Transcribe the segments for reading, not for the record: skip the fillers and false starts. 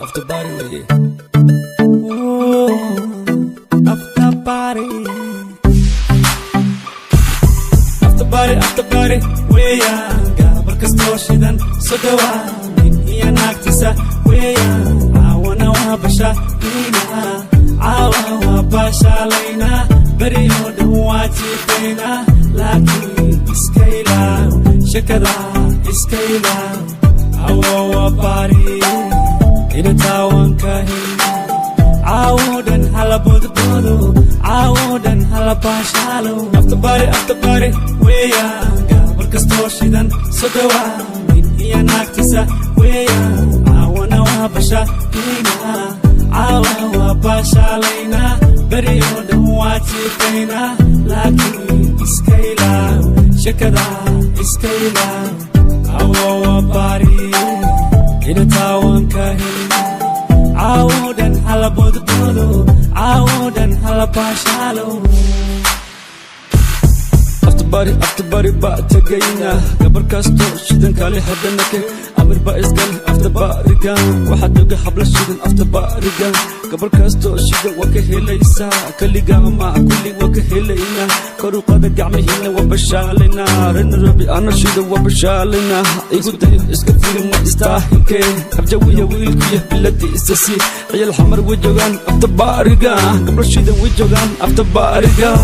after body way. After body. After body weeyaan gabar kastoo shidan soo dhawaanin iyo naagtiisa weeyaan caawana waa bashaalaynaa caawa waa bashaalaynaa beri oo dhan waa jiifaynaa laakiin iska ilaaw shakada iska ilaaw caawa waa bari ina taawanka helna caawodan hala bodbodo caawodan hala bashaalo after body weeyaan gabar kastoo shidan soo dhawaanin iyo naagtiisa weeyaan caawana waa bashaalaynaa caawa waa bashaalaynaa beri oo dhan waa jiifaynaa laakiin iska ilaaw shakada iska ilaaw caawa waa bari ina taawanka helna caawodan hala bodbodo caawodan hala bashaalo after body ba tagayna gabar kasto shidan kale hadana ke amir ba isgal after barigan waxa doga habla shidan after barigan gabar kasto shidan waka helaysa kaliga ma kulli waka helayna koru qada gacmihina wa bashalayna rin rabi ana shidan wa bashalayna igu day iska filim ma istaahike arjawiya wiilkiya biladi isasi ciyal xamar wajogan after barigan gabar shidan wajogan after barigan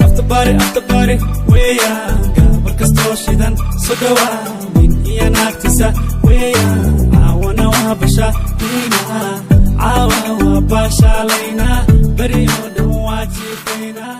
after body weeyaan gabar kastoo shidan soo dhawaanin iyo naagtiisa weeyaan caawana waa bashaalaynaa caawa waa bashaalaynaa beri oo dhan waa jiifaynaa